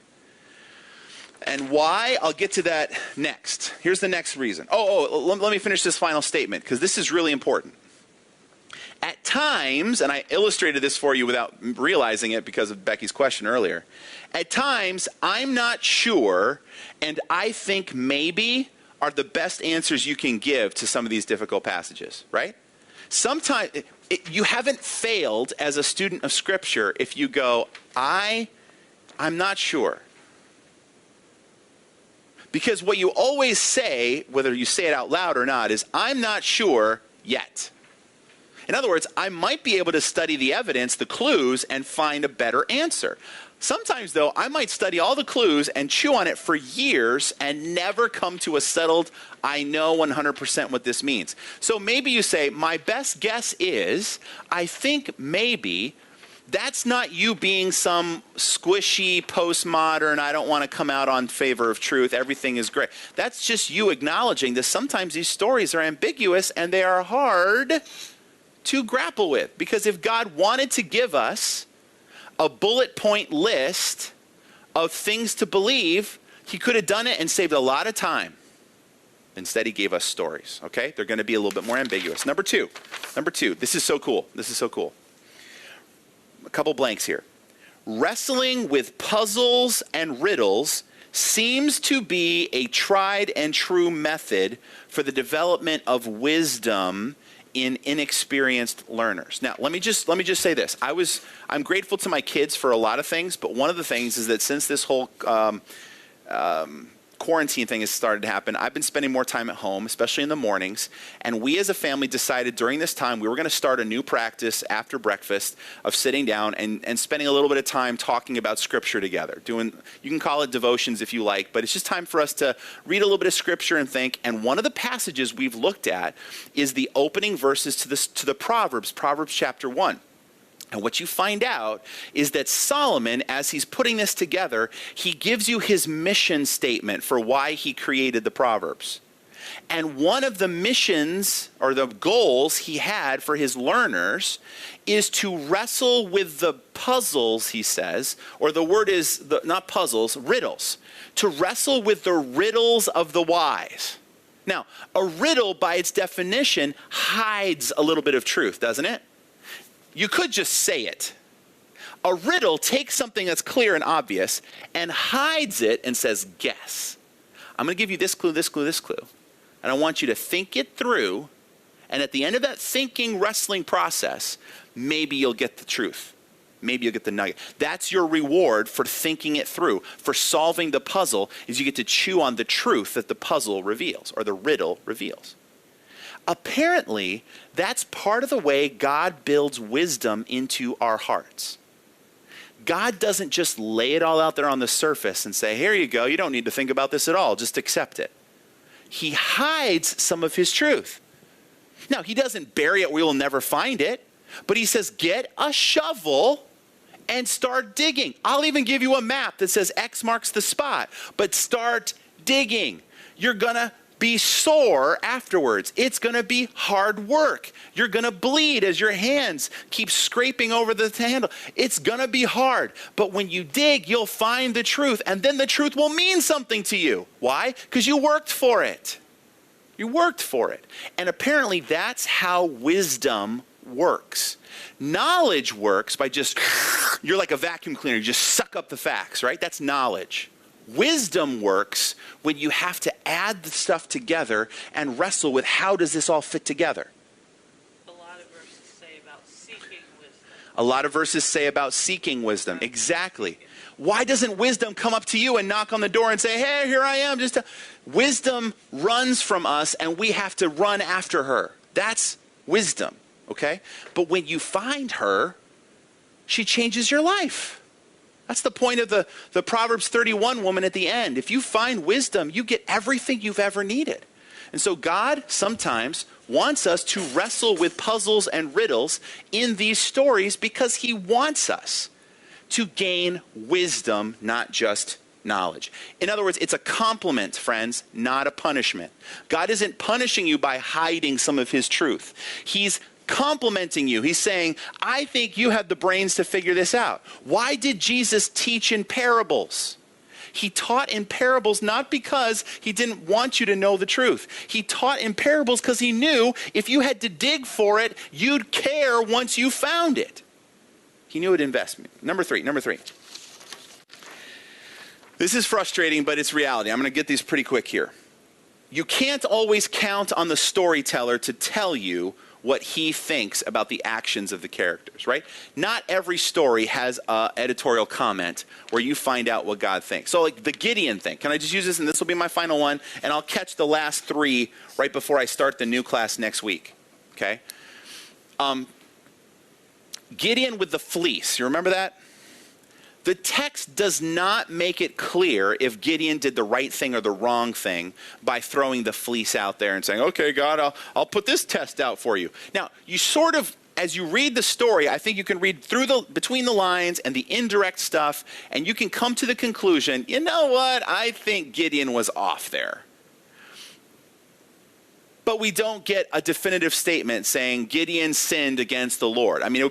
And why? I'll get to that next. Here's the next reason. Let me finish this final statement, because this is really important. At times, and I illustrated this for you without realizing it because of Becky's question earlier. At times, I'm not sure, and I think maybe are the best answers you can give to some of these difficult passages, right? Sometimes you haven't failed as a student of Scripture if you go, I'm not sure. Because what you always say, whether you say it out loud or not, is, I'm not sure yet. In other words, I might be able to study the evidence, the clues, and find a better answer. Sometimes, though, I might study all the clues and chew on it for years and never come to a settled, I know 100% what this means. So maybe you say, my best guess is, I think maybe that's not you being some squishy postmodern, I don't want to come out on favor of truth, everything is great. That's just you acknowledging that sometimes these stories are ambiguous and they are hard to grapple with. Because if God wanted to give us a bullet point list of things to believe, he could have done it and saved a lot of time. Instead, he gave us stories, okay? They're going to be a little bit more ambiguous. Number two, this is so cool. A couple blanks here. Wrestling with puzzles and riddles seems to be a tried and true method for the development of wisdom in inexperienced learners. Now, let me just say this. I'm grateful to my kids for a lot of things, but one of the things is that since this whole quarantine thing has started to happen, I've been spending more time at home, especially in the mornings, and we as a family decided during this time we were going to start a new practice after breakfast of sitting down and spending a little bit of time talking about Scripture together. You can call it devotions if you like, but it's just time for us to read a little bit of Scripture and think. And one of the passages we've looked at is the opening verses to the Proverbs chapter 1. And what you find out is that Solomon, as he's putting this together, he gives you his mission statement for why he created the Proverbs. And one of the missions or the goals he had for his learners is to wrestle with the puzzles, he says, or the word is not puzzles, riddles. To wrestle with the riddles of the wise. Now, a riddle by its definition hides a little bit of truth, doesn't it? You could just say it. A riddle takes something that's clear and obvious and hides it and says, guess. I'm going to give you this clue, this clue, this clue. And I want you to think it through. And at the end of that thinking, wrestling process, maybe you'll get the truth. Maybe you'll get the nugget. That's your reward for thinking it through, for solving the puzzle, is you get to chew on the truth that the puzzle reveals, or the riddle reveals. Apparently, that's part of the way God builds wisdom into our hearts. God doesn't just lay it all out there on the surface and say, here you go, you don't need to think about this at all, just accept it. He hides some of his truth. Now, he doesn't bury it where you'll never find it, but he says, get a shovel and start digging. I'll even give you a map that says X marks the spot, but start digging. You're going to be sore afterwards. It's going to be hard work. You're going to bleed as your hands keep scraping over the handle. It's going to be hard. But when you dig, you'll find the truth, and then the truth will mean something to you. Why? Because you worked for it. You worked for it. And apparently that's how wisdom works. Knowledge works by just, you're like a vacuum cleaner, you just suck up the facts, right? That's knowledge. Wisdom works when you have to add the stuff together and wrestle with how does this all fit together. A lot of verses say about seeking wisdom. A lot of verses say about seeking wisdom. Exactly. Why doesn't wisdom come up to you and knock on the door and say, hey, here I am. Wisdom runs from us and we have to run after her. That's wisdom, okay? But when you find her, she changes your life. That's the point of the Proverbs 31 woman at the end. If you find wisdom, you get everything you've ever needed. And so God sometimes wants us to wrestle with puzzles and riddles in these stories because he wants us to gain wisdom, not just knowledge. In other words, it's a compliment, friends, not a punishment. God isn't punishing you by hiding some of his truth. He's complimenting you. He's saying, I think you have the brains to figure this out. Why did Jesus teach in parables? He taught in parables not because he didn't want you to know the truth. He taught in parables because he knew if you had to dig for it, you'd care once you found it. He knew it investment. Number three. This is frustrating, but it's reality. I'm going to get these pretty quick here. You can't always count on the storyteller to tell you what he thinks about the actions of the characters, right? Not every story has an editorial comment where you find out what God thinks. So like the Gideon thing. Can I just use this, and this will be my final one, and I'll catch the last three right before I start the new class next week, okay? Gideon with the fleece. You remember that? The text does not make it clear if Gideon did the right thing or the wrong thing by throwing the fleece out there and saying, okay, God, I'll put this test out for you. Now, you sort of, as you read the story, I think you can read through between the lines and the indirect stuff, and you can come to the conclusion, you know what, I think Gideon was off there. But we don't get a definitive statement saying Gideon sinned against the Lord. I mean,